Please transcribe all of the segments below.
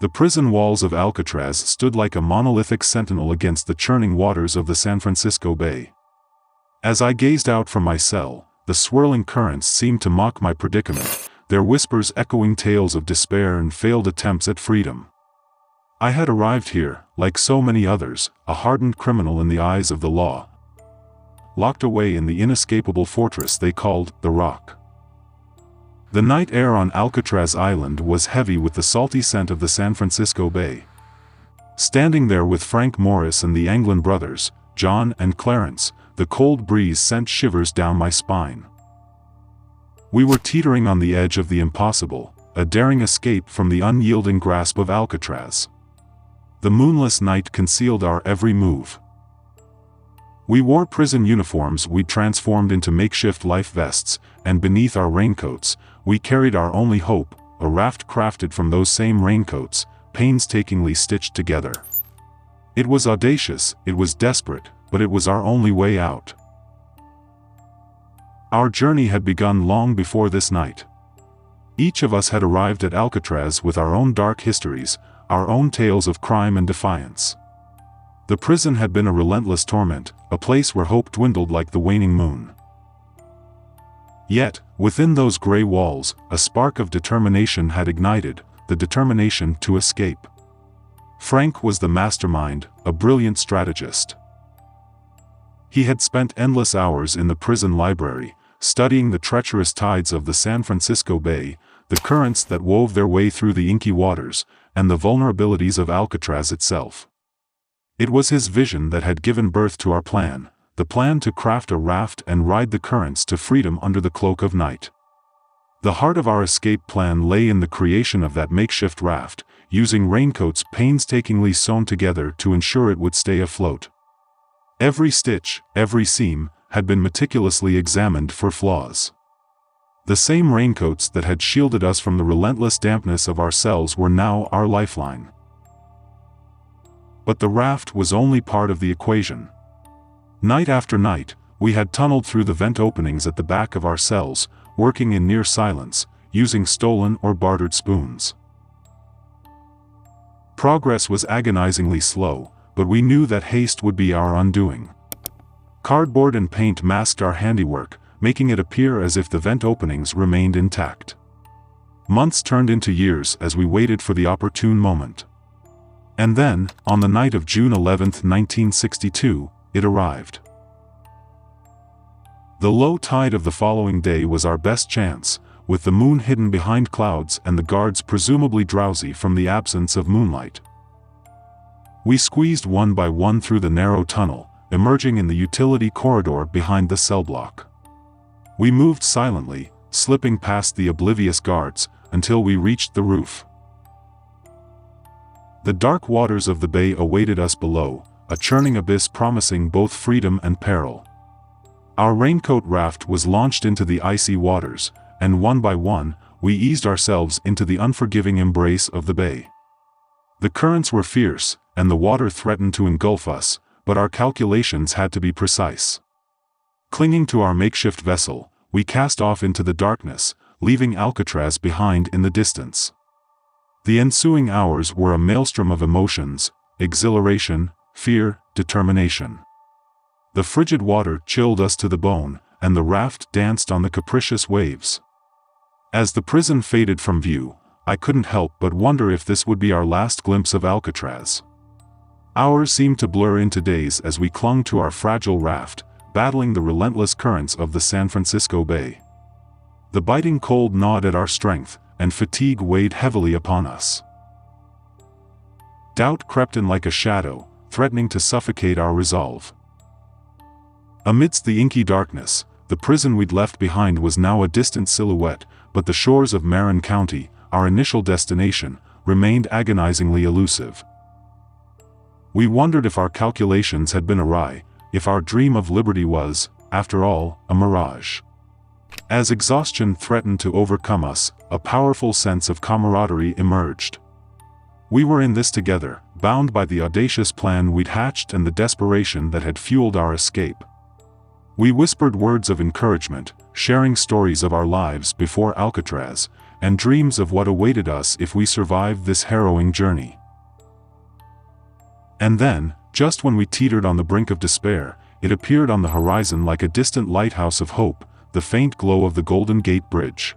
The prison walls of Alcatraz stood like a monolithic sentinel against the churning waters of the San Francisco Bay. As I gazed out from my cell, the swirling currents seemed to mock my predicament, their whispers echoing tales of despair and failed attempts at freedom. I had arrived here, like so many others, a hardened criminal in the eyes of the law, locked away in the inescapable fortress they called the Rock. The night air on Alcatraz Island was heavy with the salty scent of the San Francisco Bay. Standing there with Frank Morris and the Anglin brothers, John and Clarence, the cold breeze sent shivers down my spine. We were teetering on the edge of the impossible, a daring escape from the unyielding grasp of Alcatraz. The moonless night concealed our every move. We wore prison uniforms we'd transformed into makeshift life vests, and beneath our raincoats, we carried our only hope, a raft crafted from those same raincoats, painstakingly stitched together. It was audacious, it was desperate, but it was our only way out. Our journey had begun long before this night. Each of us had arrived at Alcatraz with our own dark histories, our own tales of crime and defiance. The prison had been a relentless torment, a place where hope dwindled like the waning moon. Yet, within those gray walls, a spark of determination had ignited, the determination to escape. Frank was the mastermind, a brilliant strategist. He had spent endless hours in the prison library, studying the treacherous tides of the San Francisco Bay, the currents that wove their way through the inky waters, and the vulnerabilities of Alcatraz itself. It was his vision that had given birth to our plan, the plan to craft a raft and ride the currents to freedom under the cloak of night. The heart of our escape plan lay in the creation of that makeshift raft, using raincoats painstakingly sewn together to ensure it would stay afloat. Every stitch, every seam, had been meticulously examined for flaws. The same raincoats that had shielded us from the relentless dampness of our cells were now our lifeline. But the raft was only part of the equation. Night after night, we had tunneled through the vent openings at the back of our cells, working in near silence, using stolen or bartered spoons. Progress was agonizingly slow, but we knew that haste would be our undoing. Cardboard and paint masked our handiwork, making it appear as if the vent openings remained intact. Months turned into years as we waited for the opportune moment. And then, on the night of June 11, 1962, it arrived. The low tide of the following day was our best chance, with the moon hidden behind clouds and the guards presumably drowsy from the absence of moonlight. We squeezed one by one through the narrow tunnel, emerging in the utility corridor behind the cell block. We moved silently, slipping past the oblivious guards, until we reached the roof. The dark waters of the bay awaited us below, a churning abyss promising both freedom and peril. Our raincoat raft was launched into the icy waters, and one by one, we eased ourselves into the unforgiving embrace of the bay. The currents were fierce, and the water threatened to engulf us, but our calculations had to be precise. Clinging to our makeshift vessel, we cast off into the darkness, leaving Alcatraz behind in the distance. The ensuing hours were a maelstrom of emotions, exhilaration, fear, determination. The frigid water chilled us to the bone, and the raft danced on the capricious waves. As the prison faded from view, I couldn't help but wonder if this would be our last glimpse of Alcatraz. Hours seemed to blur into days as we clung to our fragile raft, battling the relentless currents of the San Francisco Bay. The biting cold gnawed at our strength, and fatigue weighed heavily upon us. Doubt crept in like a shadow, threatening to suffocate our resolve. Amidst the inky darkness, the prison we'd left behind was now a distant silhouette, but the shores of Marin County, our initial destination, remained agonizingly elusive. We wondered if our calculations had been awry, if our dream of liberty was, after all, a mirage. As exhaustion threatened to overcome us, a powerful sense of camaraderie emerged. We were in this together, bound by the audacious plan we'd hatched and the desperation that had fueled our escape. We whispered words of encouragement, sharing stories of our lives before Alcatraz, and dreams of what awaited us if we survived this harrowing journey. And then, just when we teetered on the brink of despair, it appeared on the horizon like a distant lighthouse of hope, the faint glow of the Golden Gate Bridge.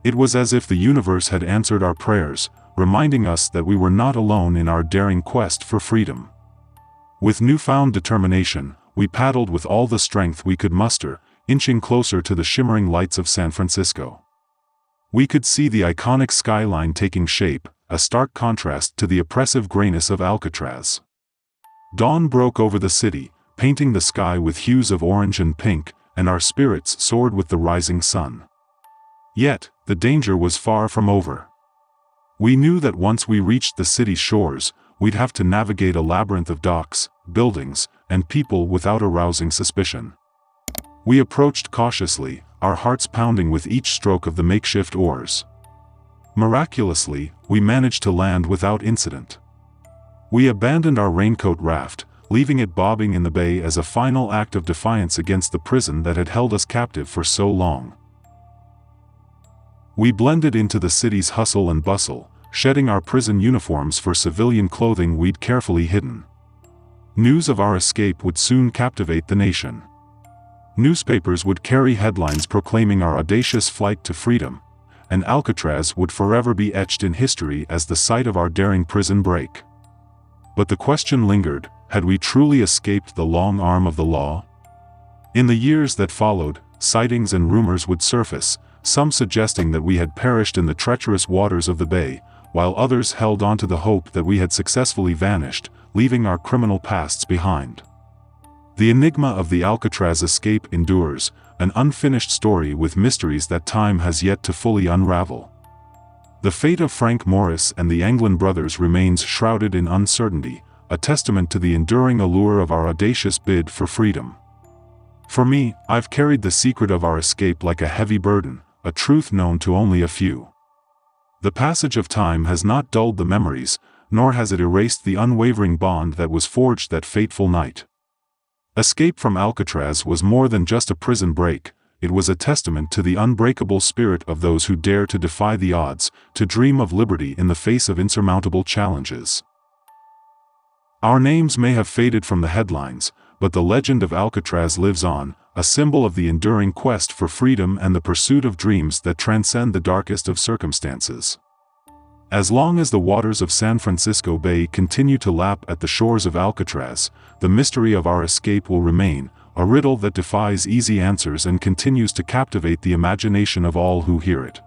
It was as if the universe had answered our prayers, reminding us that we were not alone in our daring quest for freedom. With newfound determination, we paddled with all the strength we could muster, inching closer to the shimmering lights of San Francisco. We could see the iconic skyline taking shape, a stark contrast to the oppressive grayness of Alcatraz. Dawn broke over the city, painting the sky with hues of orange and pink, and our spirits soared with the rising sun. Yet, the danger was far from over. We knew that once we reached the city's shores, we'd have to navigate a labyrinth of docks, buildings, and people without arousing suspicion. We approached cautiously, our hearts pounding with each stroke of the makeshift oars. Miraculously, we managed to land without incident. We abandoned our raincoat raft, leaving it bobbing in the bay as a final act of defiance against the prison that had held us captive for so long. We blended into the city's hustle and bustle, shedding our prison uniforms for civilian clothing we'd carefully hidden. News of our escape would soon captivate the nation. Newspapers would carry headlines proclaiming our audacious flight to freedom, and Alcatraz would forever be etched in history as the site of our daring prison break. But the question lingered, had we truly escaped the long arm of the law? In the years that followed, sightings and rumors would surface, some suggesting that we had perished in the treacherous waters of the bay, while others held on to the hope that we had successfully vanished, leaving our criminal pasts behind. The enigma of the Alcatraz escape endures, an unfinished story with mysteries that time has yet to fully unravel. The fate of Frank Morris and the Anglin brothers remains shrouded in uncertainty, a testament to the enduring allure of our audacious bid for freedom. For me, I've carried the secret of our escape like a heavy burden, a truth known to only a few. The passage of time has not dulled the memories, nor has it erased the unwavering bond that was forged that fateful night. Escape from Alcatraz was more than just a prison break, it was a testament to the unbreakable spirit of those who dare to defy the odds, to dream of liberty in the face of insurmountable challenges. Our names may have faded from the headlines, but the legend of Alcatraz lives on, a symbol of the enduring quest for freedom and the pursuit of dreams that transcend the darkest of circumstances. As long as the waters of San Francisco Bay continue to lap at the shores of Alcatraz, the mystery of our escape will remain, a riddle that defies easy answers and continues to captivate the imagination of all who hear it.